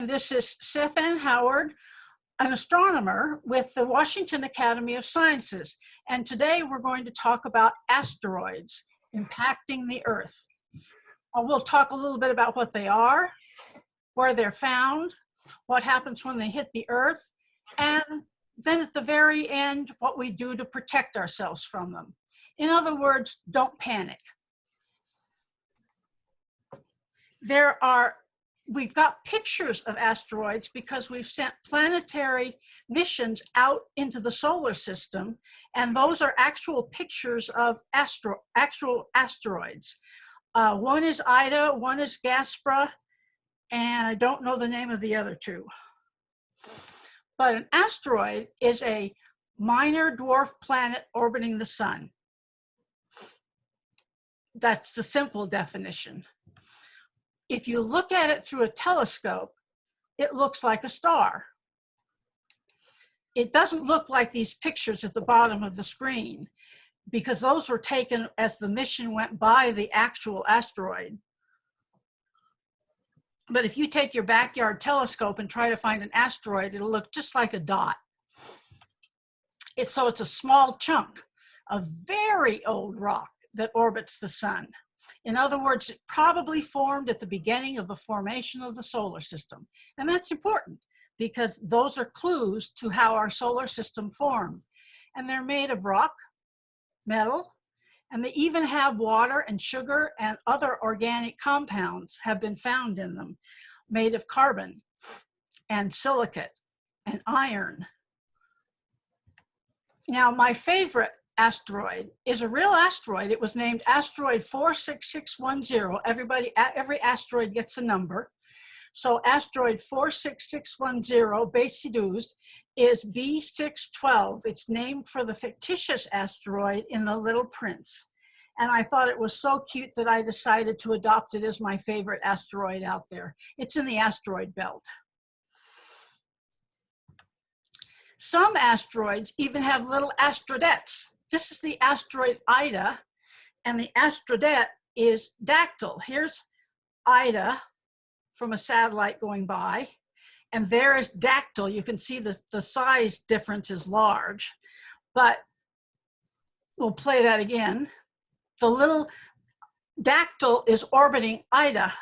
This is Sethanne Howard, an astronomer with the Washington Academy of Sciences. And today we're going to talk about asteroids impacting the Earth. We'll talk a little bit about what they are, where they're found, what happens when they hit the Earth, and then at the very end, what we do to protect ourselves from them. In other words, don't panic. We've got pictures of asteroids because we've sent planetary missions out into the solar system, and those are actual pictures of actual asteroids. One is Ida, one is Gaspra, and I don't know the name of the other two. But an asteroid is a minor dwarf planet orbiting the sun. That's the simple definition. If you look at it through a telescope, it looks like a star. It doesn't look like these pictures at the bottom of the screen because those were taken as the mission went by the actual asteroid. But if you take your backyard telescope and try to find an asteroid, it'll look just like a dot. So it's a small chunk of very old rock that orbits the sun. In other words, it probably formed at the beginning of the formation of the solar system. And that's important because those are clues to how our solar system formed. And they're made of rock, metal, and they even have water and sugar and other organic compounds have been found in them, made of carbon and silicate and iron. Now, my favorite asteroid is a real asteroid. It was named Asteroid 46610. Every asteroid gets a number. So Asteroid 46610, base reduced, is B612. It's named for the fictitious asteroid in The Little Prince. And I thought it was so cute that I decided to adopt it as my favorite asteroid out there. It's in the Asteroid Belt. Some asteroids even have little astrodettes. This is the asteroid Ida, and the astrodet is Dactyl. Here's Ida from a satellite going by, and there is Dactyl. You can see the size difference is large, but we'll play that again. The little Dactyl is orbiting Ida.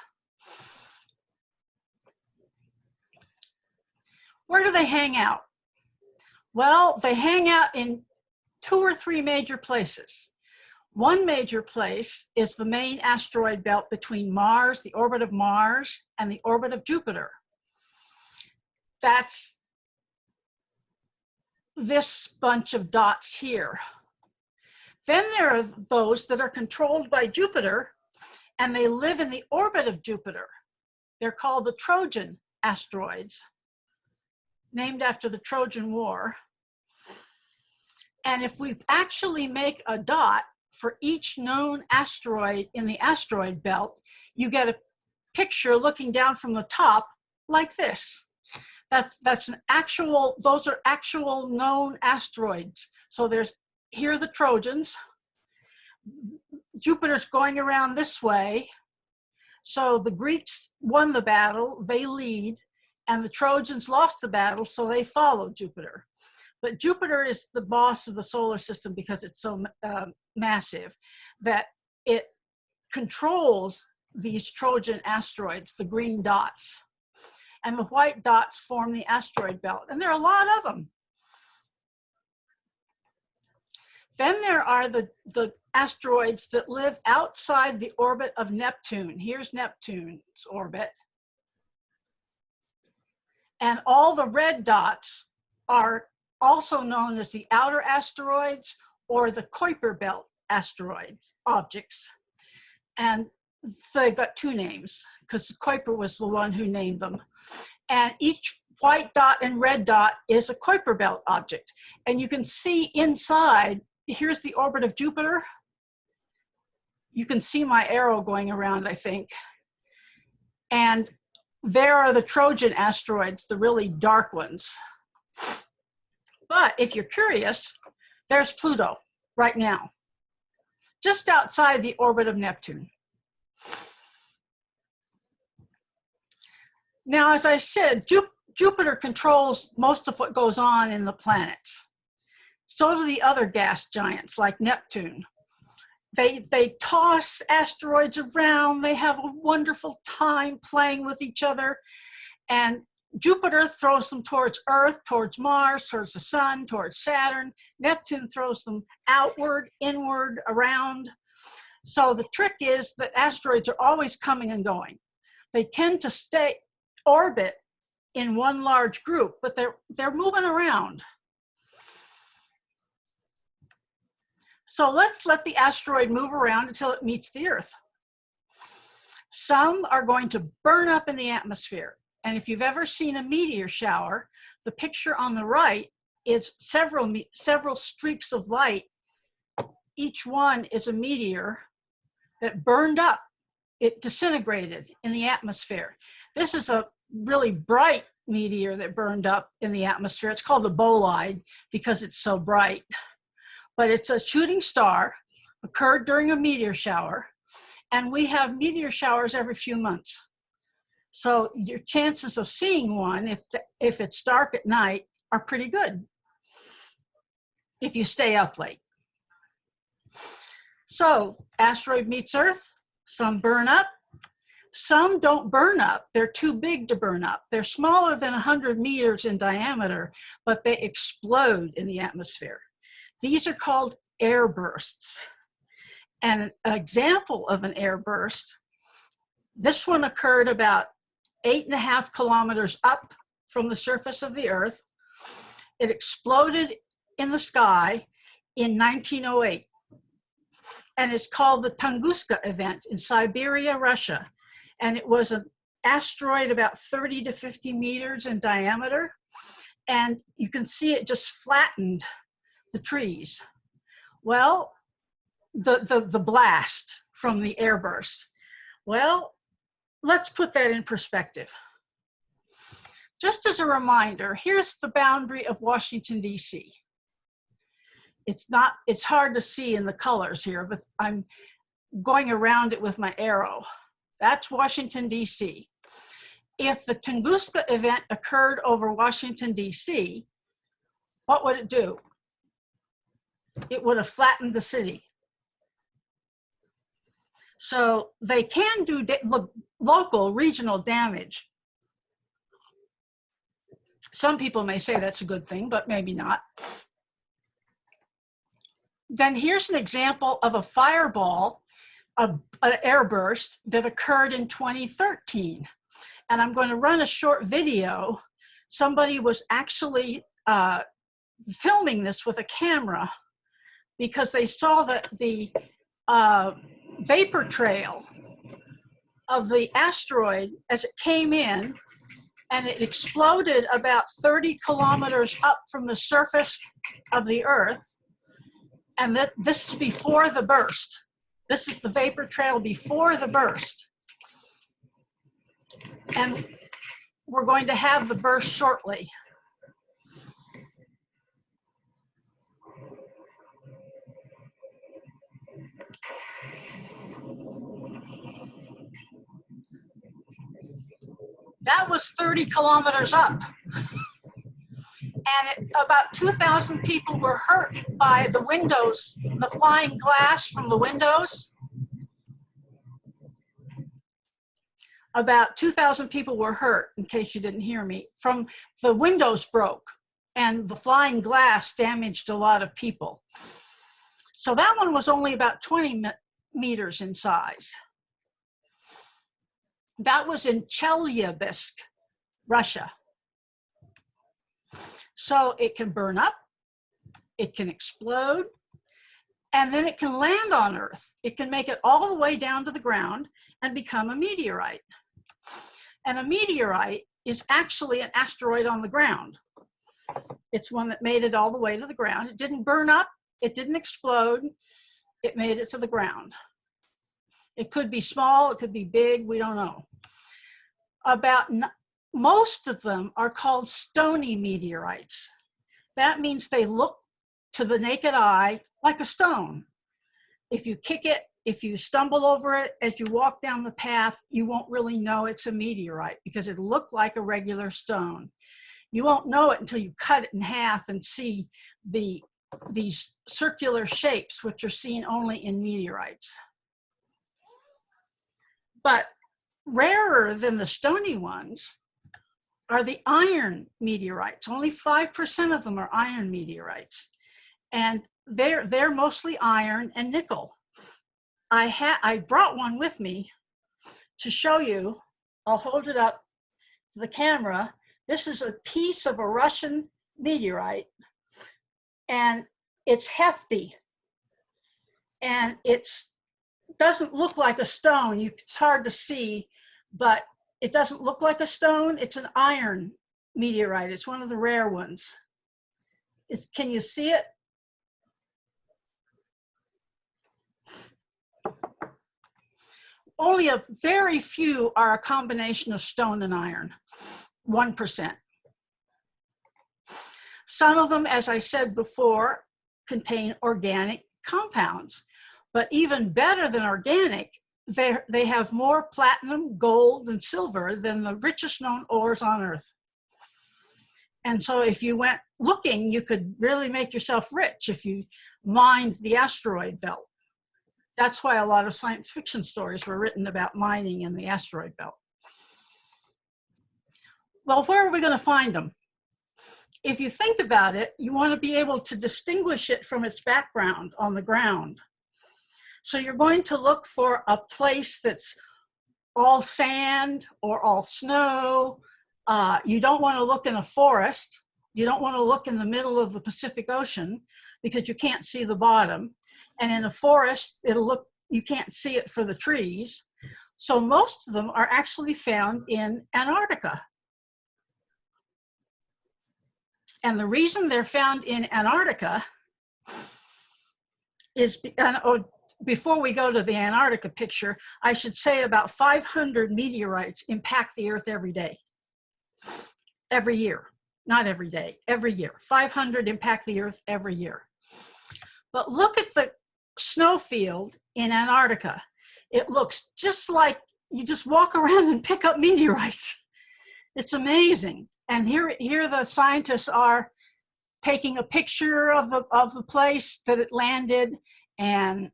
Where do they hang out? Well, they hang out in 2 or 3 major places. One major place is the main asteroid belt between Mars, the orbit of Mars, and the orbit of Jupiter. That's this bunch of dots here. Then there are those that are controlled by Jupiter, and they live in the orbit of Jupiter. They're called the Trojan asteroids, named after the Trojan War. And if we actually make a dot for each known asteroid in the asteroid belt, you get a picture looking down from the top like this. Those are actual known asteroids. So here are the Trojans. Jupiter's going around this way. So the Greeks won the battle, they lead, and the Trojans lost the battle, so they followed Jupiter. But Jupiter is the boss of the solar system because it's so massive that it controls these Trojan asteroids, the green dots. And the white dots form the asteroid belt, and there are a lot of them. Then there are the asteroids that live outside the orbit of Neptune. Here's Neptune's orbit. And all the red dots are also known as the outer asteroids or the Kuiper Belt asteroids, objects. And so they've got 2 names because Kuiper was the one who named them. And each white dot and red dot is a Kuiper Belt object. And you can see inside, here's the orbit of Jupiter. You can see my arrow going around, I think. And there are the Trojan asteroids, the really dark ones. But if you're curious, there's Pluto right now, just outside the orbit of Neptune. Now, as I said, Jupiter controls most of what goes on in the planets. So do the other gas giants like Neptune. They toss asteroids around. They have a wonderful time playing with each other. And Jupiter throws them towards Earth, towards Mars, towards the Sun, towards Saturn. Neptune throws them outward, inward, around. So the trick is that asteroids are always coming and going. They tend to orbit in one large group, but they're moving around. So let's let the asteroid move around until it meets the Earth. Some are going to burn up in the atmosphere. And if you've ever seen a meteor shower, the picture on the right is several streaks of light. Each one is a meteor that burned up. It disintegrated in the atmosphere. This is a really bright meteor that burned up in the atmosphere. It's called a bolide because it's so bright. But it's a shooting star, occurred during a meteor shower, and we have meteor showers every few months. So your chances of seeing one, if it's dark at night, are pretty good if you stay up late. So asteroid meets Earth, some burn up, some don't burn up. They're too big to burn up. They're smaller than 100 meters in diameter, but they explode in the atmosphere. These are called airbursts. And an example of an airburst, this one occurred about 8.5 kilometers up from the surface of the Earth. It exploded in the sky in 1908. And it's called the Tunguska event in Siberia, Russia. And it was an asteroid about 30 to 50 meters in diameter. And you can see it just flattened the trees. Well, the blast from the airburst. Well, let's put that in perspective. Just as a reminder, here's the boundary of Washington, D.C. It's hard to see in the colors here, but I'm going around it with my arrow. That's Washington, D.C. If the Tunguska event occurred over Washington, D.C., what would it do? It would have flattened the city. So they can do local, regional damage. Some people may say that's a good thing, but maybe not. Then here's an example of a fireball, an airburst that occurred in 2013. And I'm going to run a short video. Somebody was actually filming this with a camera because they saw that the vapor trail of the asteroid as it came in, and it exploded about 30 kilometers up from the surface of the Earth. And this is before the burst. This is the vapor trail before the burst. And we're going to have the burst shortly. That was 30 kilometers up. And about 2,000 people were hurt by the windows, the flying glass from the windows. About 2,000 people were hurt, in case you didn't hear me, from the windows broke and the flying glass damaged a lot of people. So that one was only about 20 meters in size. That was in Chelyabinsk, Russia. So it can burn up, it can explode, and then it can land on Earth. It can make it all the way down to the ground and become a meteorite. And a meteorite is actually an asteroid on the ground. It's one that made it all the way to the ground. It didn't burn up, it didn't explode, it made it to the ground. It could be small, it could be big, we don't know. Most of them are called stony meteorites. That means they look to the naked eye like a stone. If you kick it if you stumble over it as you walk down the path, you won't really know it's a meteorite because it looked like a regular stone. You won't know it until you cut it in half and see these circular shapes, which are seen only in meteorites. But rarer than the stony ones are the iron meteorites. Only 5% of them are iron meteorites. And they're mostly iron and nickel. I brought one with me to show you. I'll hold it up to the camera. This is a piece of a Russian meteorite, and it's hefty, and it doesn't look like a stone. It's hard to see, but it doesn't look like a stone. It's an iron meteorite. It's one of the rare ones. Can you see it? Only a very few are a combination of stone and iron, 1%. Some of them, as I said before, contain organic compounds, but even better than organic, they have more platinum, gold, and silver than the richest known ores on Earth. And so if you went looking, you could really make yourself rich if you mined the asteroid belt. That's why a lot of science fiction stories were written about mining in the asteroid belt. Well, where are we going to find them? If you think about it, you want to be able to distinguish it from its background on the ground. So you're going to look for a place that's all sand or all snow. You don't want to look in a forest. You don't want to look in the middle of the Pacific Ocean because you can't see the bottom. And in a forest, you can't see it for the trees. So most of them are actually found in Antarctica. And the reason they're found in Antarctica is, before we go to the Antarctica picture, I should say about 500 meteorites impact the Earth every day. Every year, not every day, every year. 500 impact the Earth every year. But look at the snowfield in Antarctica. It looks just like you just walk around and pick up meteorites. It's amazing. And here the scientists are taking a picture of the place that it landed and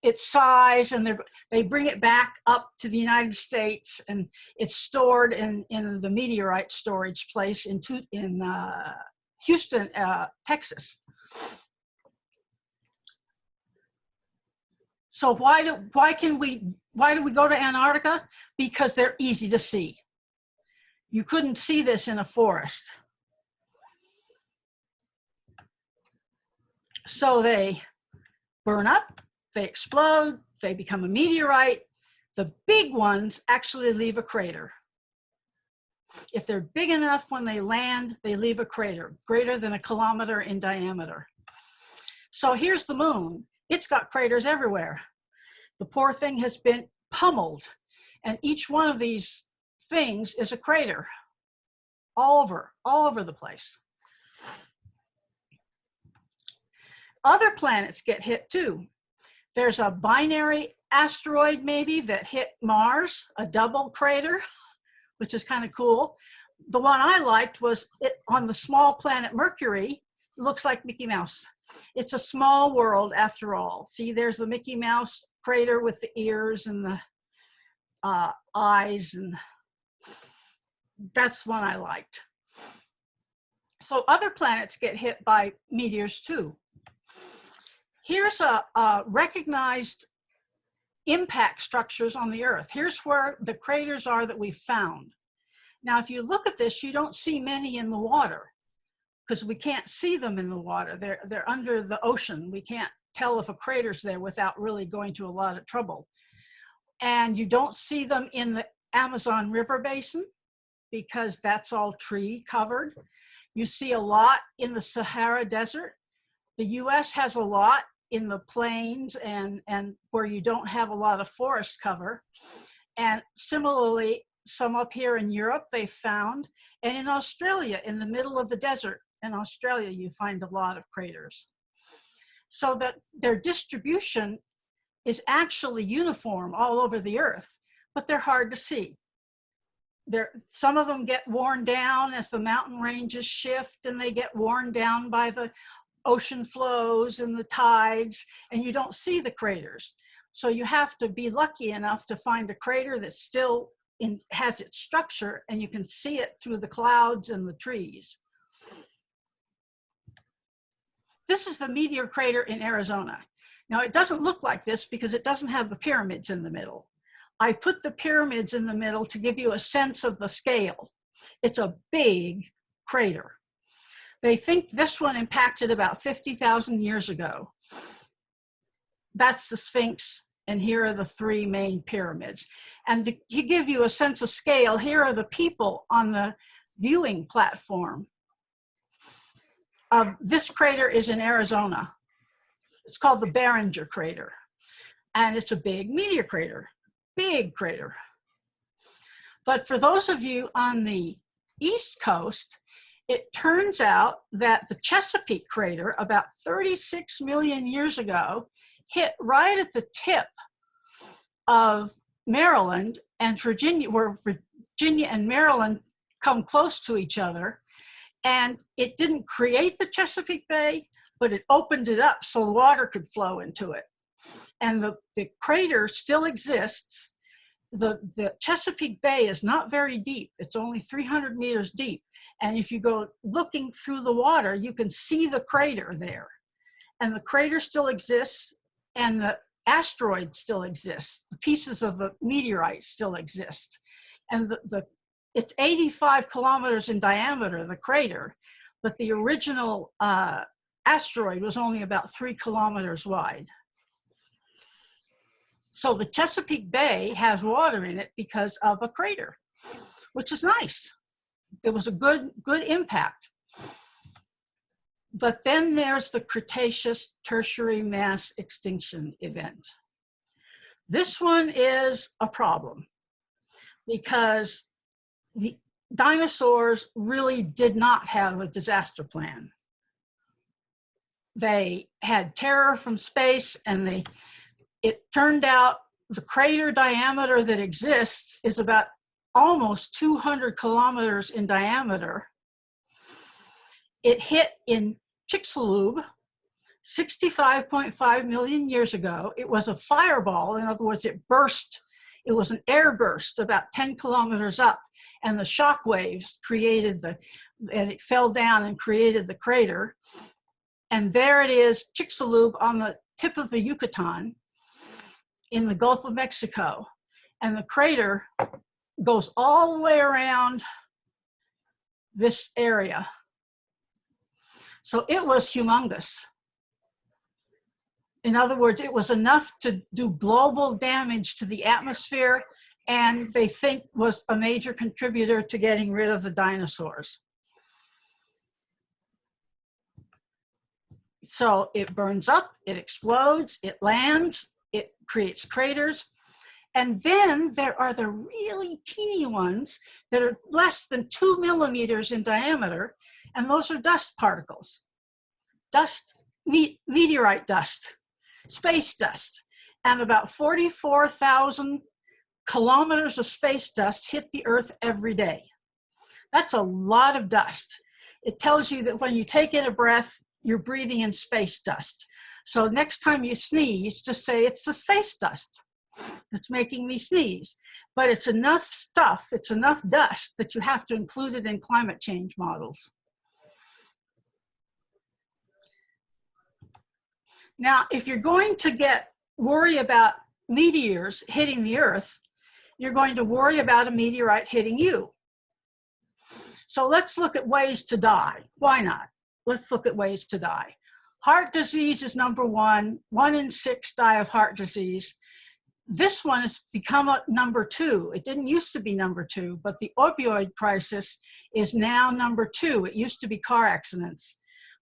its size, and they bring it back up to the United States, and it's stored in the meteorite storage place in Houston, Texas. So why do we go to Antarctica? Because they're easy to see. You couldn't see this in a forest. So they burn up, they explode, they become a meteorite. The big ones actually leave a crater. If they're big enough when they land, they leave a crater, greater than 1 kilometer in diameter. So here's the moon. It's got craters everywhere. The poor thing has been pummeled, and each one of these things is a crater all over the place. Other planets get hit too. There's a binary asteroid maybe that hit Mars, a double crater, which is kind of cool. The one I liked was it on the small planet Mercury. It looks like Mickey Mouse. It's a small world after all. See, there's the Mickey Mouse crater with the ears and the eyes, and that's one I liked. So other planets get hit by meteors too. Here's a recognized impact structures on the Earth. Here's where the craters are that we found. Now, if you look at this, you don't see many in the water because we can't see them in the water. They're under the ocean. We can't tell if a crater's there without really going to a lot of trouble. And you don't see them in the Amazon River Basin because that's all tree covered. You see a lot in the Sahara Desert. The US has a lot in the plains and where you don't have a lot of forest cover. And similarly, some up here in Europe they found, and in Australia, in the middle of the desert in Australia, you find a lot of craters. So that their distribution is actually uniform all over the Earth, but they're hard to see. Some of them get worn down as the mountain ranges shift, and they get worn down by the ocean flows and the tides, and you don't see the craters. So you have to be lucky enough to find a crater that still has its structure, and you can see it through the clouds and the trees. This is the Meteor Crater in Arizona. Now, it doesn't look like this because it doesn't have the pyramids in the middle. I put the pyramids in the middle to give you a sense of the scale. It's a big crater. They think this one impacted about 50,000 years ago. That's the Sphinx, and here are the three main pyramids. And to give you a sense of scale, here are the people on the viewing platform. This crater is in Arizona. It's called the Barringer Crater. And it's a big meteor crater, big crater. But for those of you on the East Coast, it turns out that the Chesapeake Crater, about 36 million years ago, hit right at the tip of Maryland and Virginia, where Virginia and Maryland come close to each other. And it didn't create the Chesapeake Bay, but it opened it up so the water could flow into it. And the crater still exists. The Chesapeake Bay is not very deep. It's only 300 meters deep. And if you go looking through the water, you can see the crater there. And the crater still exists, and the asteroid still exists. The pieces of the meteorite still exist. And it's 85 kilometers in diameter, the crater, but the original asteroid was only about 3 kilometers wide. So the Chesapeake Bay has water in it because of a crater, which is nice. It was a good impact. But then there's the Cretaceous Tertiary mass extinction event. This one is a problem because the dinosaurs really did not have a disaster plan. They had terror from space, and it turned out the crater diameter that exists is about almost 200 kilometers in diameter. It hit in Chicxulub 65.5 million years ago. It was a fireball. In other words, it burst. It was an airburst about 10 kilometers up, and the shock waves created and it fell down and created the crater. And there it is, Chicxulub, on the tip of the Yucatan in the Gulf of Mexico. And the crater goes all the way around this area. So it was humongous. In other words, it was enough to do global damage to the atmosphere, and they think was a major contributor to getting rid of the dinosaurs. So it burns up, it explodes, it lands, it creates craters. And then there are the really teeny ones that are less than 2 millimeters in diameter, and those are dust particles. Meteorite dust, space dust. And about 44,000 kilometers of space dust hit the Earth every day. That's a lot of dust. It tells you that when you take in a breath, you're breathing in space dust. So next time you sneeze, just say it's the space dust that's making me sneeze. But it's enough stuff, it's enough dust that you have to include it in climate change models. Now, if you're going to worry about meteors hitting the Earth, you're going to worry about a meteorite hitting you. So let's look at ways to die. Why not? Let's look at ways to die. Heart disease is number one. 1 in 6 die of heart disease. This one has become number 2. It didn't used to be number 2, but the opioid crisis is now number 2. It used to be car accidents,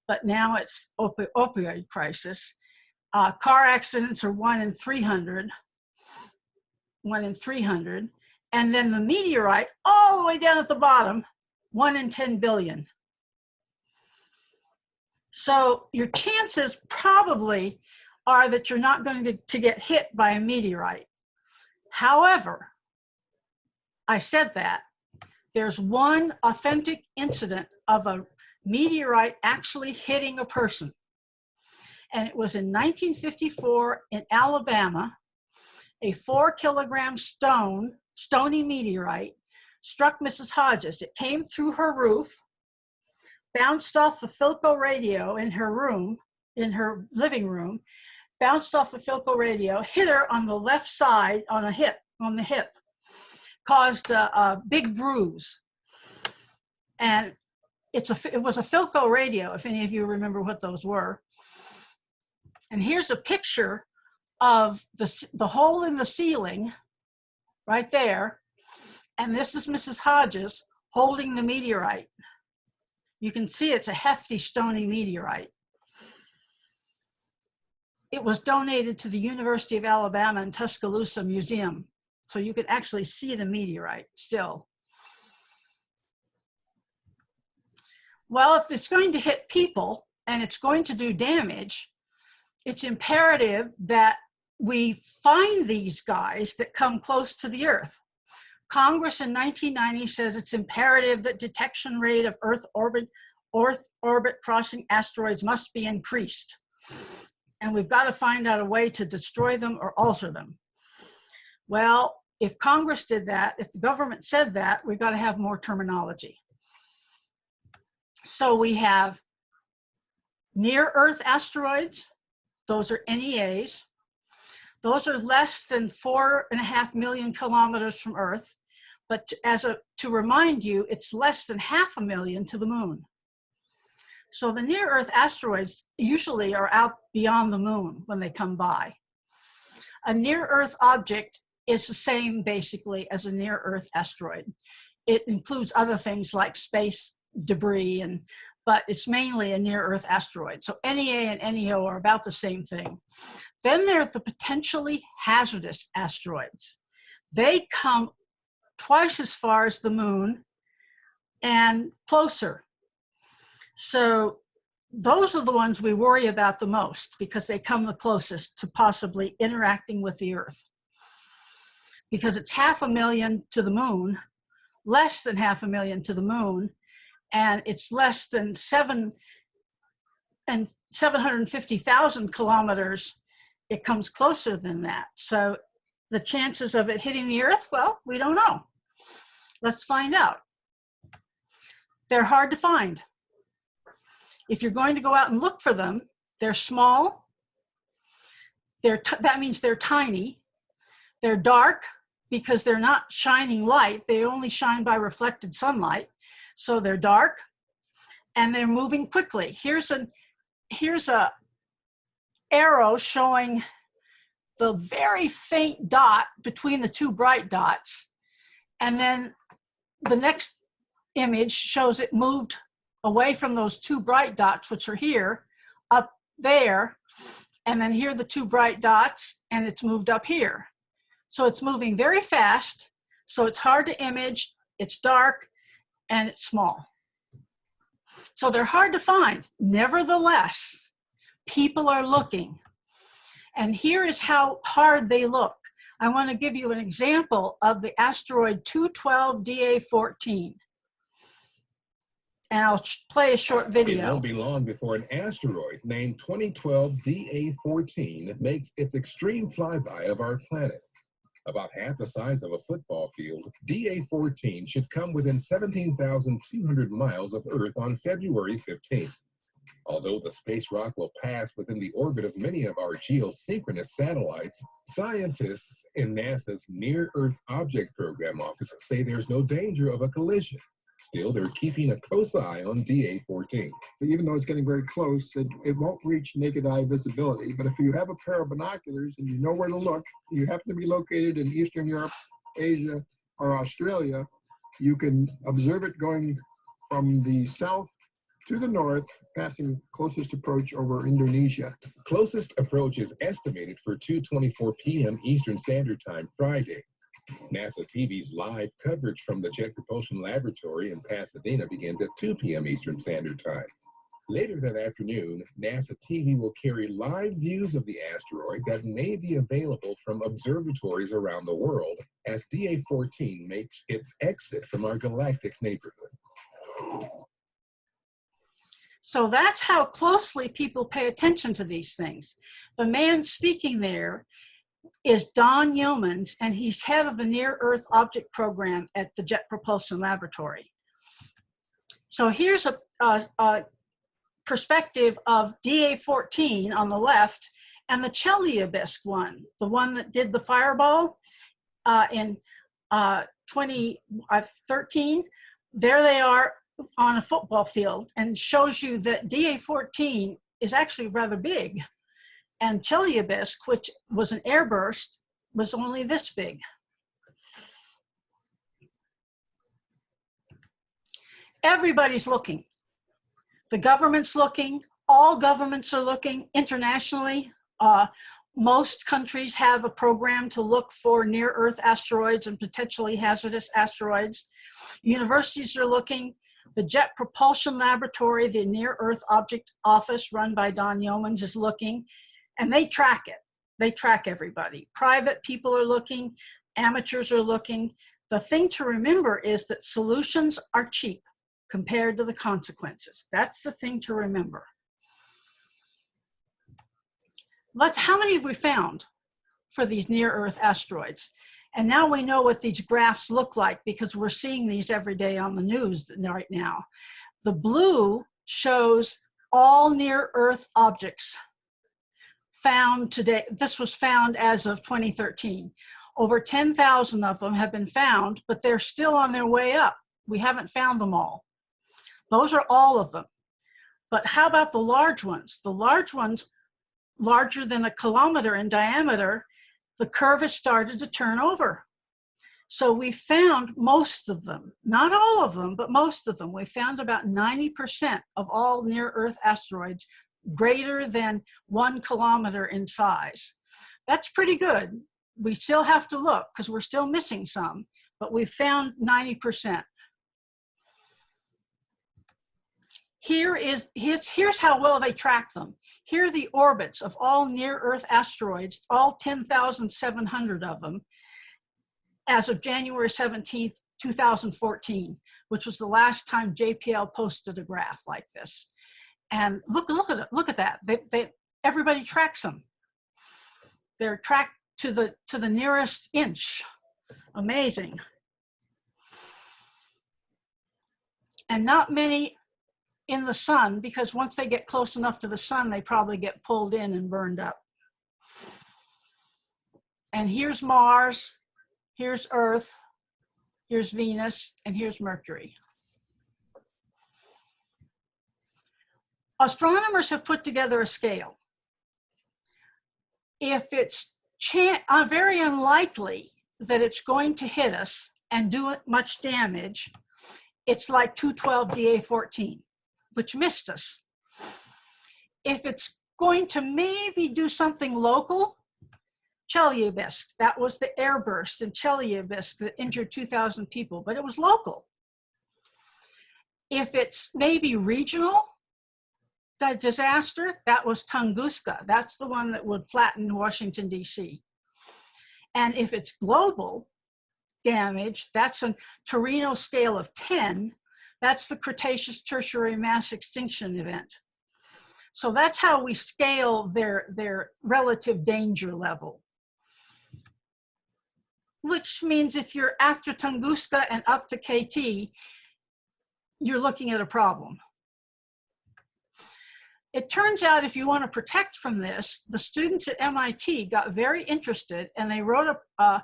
but now it's opioid crisis. Car accidents are 1 in 300. 1 in 300. And then the meteorite, all the way down at the bottom, 1 in 10 billion. So your chances probably are that you're not going to get hit by a meteorite. However, I said that there's one authentic incident of a meteorite actually hitting a person. And it was in 1954 in Alabama. A 4-kilogram stony meteorite struck Mrs. Hodges. It came through her roof, bounced off the Philco radio in her living room, bounced off the Philco radio, hit her on the left side on the hip, caused a big bruise. And it was a Philco radio, if any of you remember what those were. And here's a picture of the hole in the ceiling right there. And this is Mrs. Hodges holding the meteorite. You can see it's a hefty, stony meteorite. It was donated to the University of Alabama in Tuscaloosa Museum. So you can actually see the meteorite still. Well, if it's going to hit people and it's going to do damage, it's imperative that we find these guys that come close to the Earth. Congress in 1990 says it's imperative that detection rate of Earth orbit crossing asteroids must be increased. And we've got to find out a way to destroy them or alter them. Well, if Congress did that, if the government said that, we've got to have more terminology. So we have near-Earth asteroids. Those are NEAs. Those are less than 4.5 million kilometers from Earth. But to remind you, it's less than 500,000 to the moon. So the near-Earth asteroids usually are out beyond the moon when they come by. A near-Earth object is the same basically as a near-Earth asteroid. It includes other things like space debris, but it's mainly a near-Earth asteroid. So NEA and NEO are about the same thing. Then there are the potentially hazardous asteroids. They come twice as far as the moon and closer. So those are the ones we worry about the most because they come the closest to possibly interacting with the Earth. Because it's 500,000 to the moon, less than 500,000 to the moon, and it's less than 750,000 kilometers. It comes closer than that. So the chances of it hitting the Earth, well, we don't know. Let's find out. They're hard to find. If you're going to go out and look for them, they're small. That means they're tiny. They're dark because they're not shining light. They only shine by reflected sunlight. So they're dark and they're moving quickly. Here's a arrow showing the very faint dot between the two bright dots. And then the next image shows it moved away from those two bright dots, which are here, up there. And then here are the two bright dots, and it's moved up here. So it's moving very fast. So it's hard to image, it's dark, and it's small. So they're hard to find. Nevertheless, people are looking. And here is how hard they look. I want to give you an example of the asteroid 212 DA14. And I'll play a short video. It won't be long before an asteroid named 2012 DA14 makes its extreme flyby of our planet. About half the size of a football field, DA14 should come within 17,200 miles of Earth on February 15th. Although the space rock will pass within the orbit of many of our geosynchronous satellites, scientists in NASA's Near-Earth Object Program office say there's no danger of a collision. Still, they're keeping a close eye on DA14. Even though it's getting very close, it won't reach naked eye visibility. But if you have a pair of binoculars and you know where to look, you happen to be located in Eastern Europe, Asia, or Australia, you can observe it going from the south to the north, passing closest approach over Indonesia. Closest approach is estimated for 2:24 p.m. Eastern Standard Time Friday. NASA TV's live coverage from the Jet Propulsion Laboratory in Pasadena begins at 2 p.m. Eastern Standard Time. Later that afternoon, NASA TV will carry live views of the asteroid that may be available from observatories around the world as DA-14 makes its exit from our galactic neighborhood. So that's how closely people pay attention to these things. The man speaking there is Don Yeomans, and he's head of the Near Earth Object Program at the Jet Propulsion Laboratory. So here's a perspective of DA-14 on the left and the Chelyabinsk one, the one that did the fireball in 2013. There they are on a football field, and shows you that DA-14 is actually rather big. And Chelyabinsk, which was an airburst, was only this big. Everybody's looking. The government's looking. All governments are looking internationally. Most countries have a program to look for near-Earth asteroids and potentially hazardous asteroids. Universities are looking. The Jet Propulsion Laboratory, the Near-Earth Object Office run by Don Yeomans, is looking, and they track it. They track everybody. Private people are looking. Amateurs are looking. The thing to remember is that solutions are cheap compared to the consequences. That's the thing to remember. How many have we found for these near-Earth asteroids? And now we know what these graphs look like because we're seeing these every day on the news right now. The blue shows all near-Earth objects found today. This was found as of 2013. Over 10,000 of them have been found, but they're still on their way up. We haven't found them all. Those are all of them. But how about the large ones? The large ones, larger than 1 kilometer in diameter, the curve has started to turn over. So we found most of them, not all of them, but most of them. We found about 90% of all near-Earth asteroids greater than 1 kilometer in size. That's pretty good. We still have to look because we're still missing some, but we found 90%. Here's how well they track them. Here are the orbits of all near-Earth asteroids, all 10,700 of them, as of January 17th, 2014, which was the last time JPL posted a graph like this. And look at it. Look at that. Everybody tracks them. They're tracked to the nearest inch. Amazing. And not many in the sun, because once they get close enough to the sun, they probably get pulled in and burned up. And here's Mars, here's Earth, here's Venus, and here's Mercury. Astronomers have put together a scale. If it's very unlikely that it's going to hit us and do much damage, it's like 212 DA-14. Which missed us. If it's going to maybe do something local, Chelyabinsk, that was the airburst in Chelyabinsk that injured 2,000 people, but it was local. If it's maybe regional disaster, that was Tunguska. That's the one that would flatten Washington, D.C. And if it's global damage, that's a Torino scale of 10. That's the Cretaceous-Tertiary mass extinction event. So that's how we scale their relative danger level. Which means if you're after Tunguska and up to KT, you're looking at a problem. It turns out if you want to protect from this, the students at MIT got very interested and they wrote a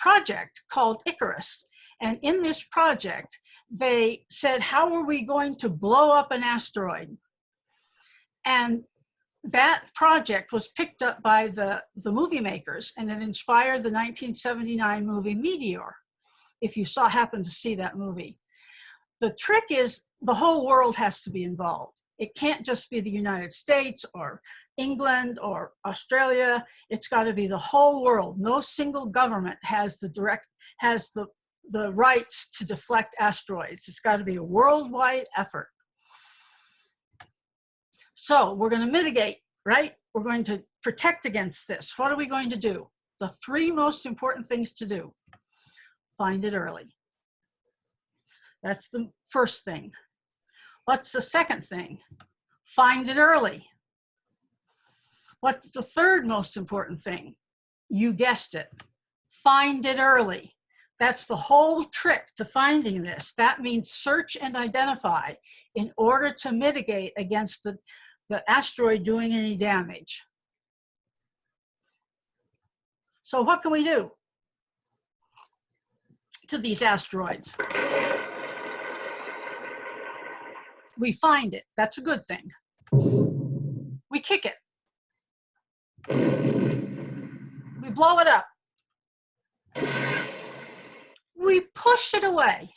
project called Icarus. And in this project, they said, how are we going to blow up an asteroid? And that project was picked up by the movie makers, and it inspired the 1979 movie Meteor, if you happen to see that movie. The trick is the whole world has to be involved. It can't just be the United States or England or Australia. It's got to be the whole world. No single government has the rights to deflect asteroids. It's got to be a worldwide effort. So we're going to mitigate, right? We're going to protect against this. What are we going to do? The three most important things to do. Find it early. That's the first thing. What's the second thing? Find it early. What's the third most important thing? You guessed it. Find it early. That's the whole trick to finding this. That means search and identify in order to mitigate against the asteroid doing any damage. So what can we do to these asteroids? We find it. That's a good thing. We kick it. We blow it up. We push it away.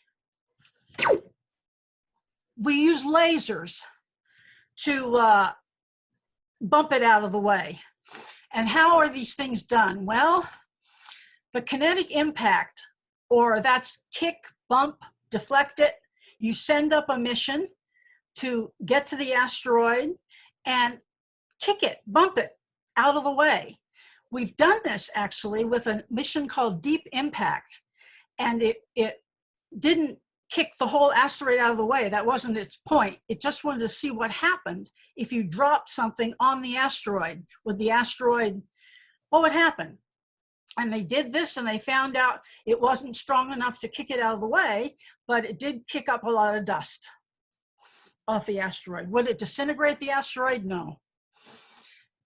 We use lasers to bump it out of the way. And how are these things done? Well, the kinetic impact, or that's kick, bump, deflect it. You send up a mission to get to the asteroid and kick it, bump it out of the way. We've done this actually with a mission called Deep Impact, and it didn't kick the whole asteroid out of the way. That wasn't its point. It just wanted to see what happened if you dropped something on the asteroid. Would the asteroid, what would happen? And they did this and they found out it wasn't strong enough to kick it out of the way, but it did kick up a lot of dust off the asteroid. Would it disintegrate the asteroid? No.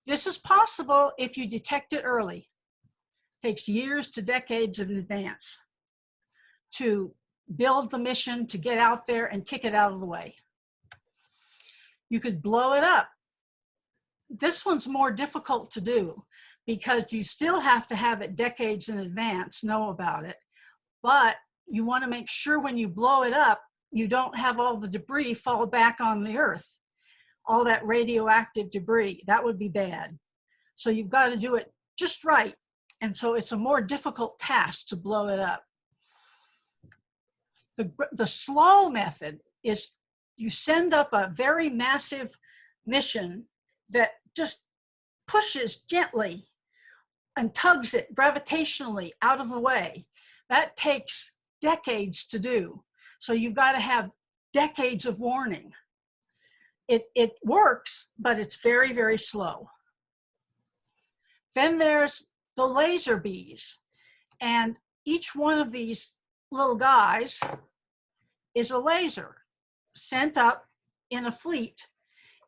This is possible if you detect it early. It takes years to decades in advance to build the mission to get out there and kick it out of the way. You could blow it up. This one's more difficult to do because you still have to have it decades in advance, know about it, but you want to make sure when you blow it up, you don't have all the debris fall back on the Earth, all that radioactive debris. That would be bad. So you've got to do it just right. And so it's a more difficult task to blow it up. The slow method is you send up a very massive mission that just pushes gently and tugs it gravitationally out of the way. That takes decades to do. So you've got to have decades of warning. It works, but it's very, very slow. Then there's the laser bees. And each one of these little guys is a laser sent up in a fleet.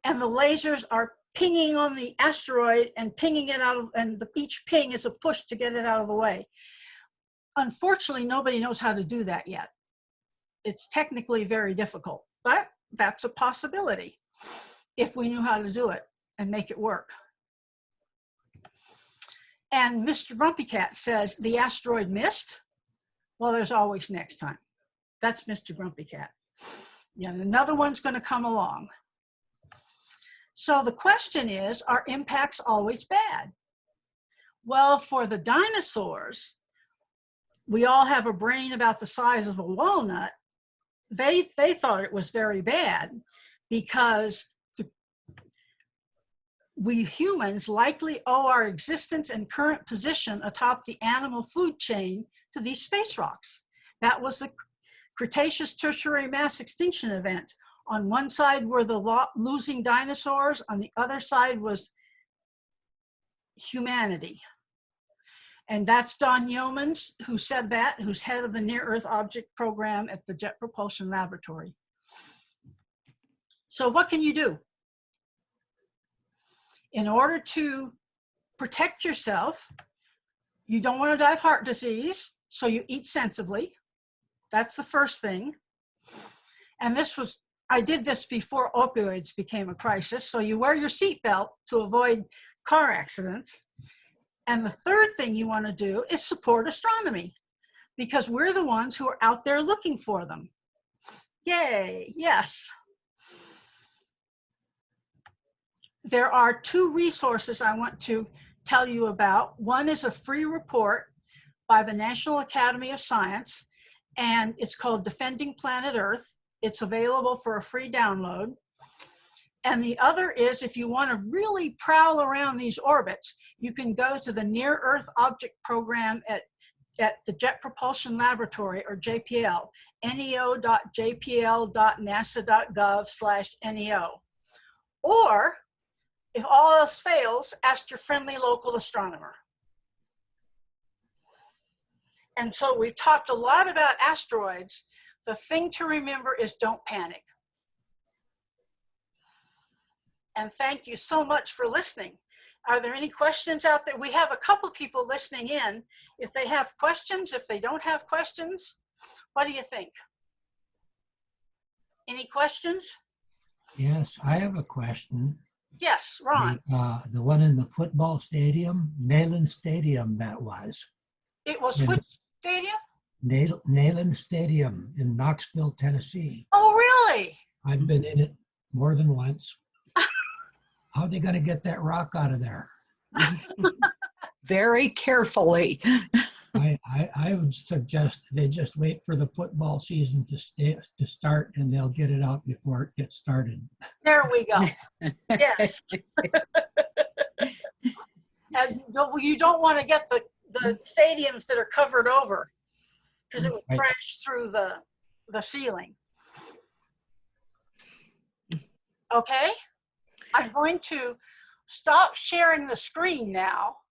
And the lasers are pinging on the asteroid and pinging it out of, and each ping is a push to get it out of the way. Unfortunately, nobody knows how to do that yet. It's technically very difficult, but that's a possibility if we knew how to do it and make it work. And Mr. Grumpy Cat says, the asteroid missed? Well, there's always next time. That's Mr. Grumpy Cat. Yeah, another one's going to come along. So the question is, are impacts always bad? Well, for the dinosaurs, we all have a brain about the size of a walnut. They thought it was very bad because we humans likely owe our existence and current position atop the animal food chain to these space rocks. That was the Cretaceous-Tertiary mass extinction event. On one side were the losing dinosaurs, on the other side was humanity. And that's Don Yeomans who said that, who's head of the Near Earth Object Program at the Jet Propulsion Laboratory. So what can you do? In order to protect yourself, you don't want to die of heart disease, so you eat sensibly. That's the first thing. And I did this before opioids became a crisis, so you wear your seatbelt to avoid car accidents. And the third thing you want to do is support astronomy, because we're the ones who are out there looking for them. Yay, yes. There are two resources I want to tell you about. One is a free report by the National Academy of Science, and it's called Defending Planet Earth. It's available for a free download. And the other is, if you want to really prowl around these orbits, you can go to the Near Earth Object Program at the Jet Propulsion Laboratory, or JPL, neo.jpl.nasa.gov/neo. Or, if all else fails, ask your friendly local astronomer. And so we've talked a lot about asteroids. The thing to remember is don't panic. And thank you so much for listening. Are there any questions out there? We have a couple people listening in. If they have questions, if they don't have questions, what do you think? Any questions? Yes, I have a question. Yes, Ron. The one in the football stadium, Neyland Stadium, that was. It was which stadium? Neyland Stadium in Knoxville, Tennessee. Oh, really? I've been in it more than once. How are they going to get that rock out of there? Very carefully. I would suggest they just wait for the football season to start, and they'll get it out before it gets started. There we go. Yes. And you don't want to get the stadiums that are covered over, because it would Right. crash through the ceiling. Okay, I'm going to stop sharing the screen now.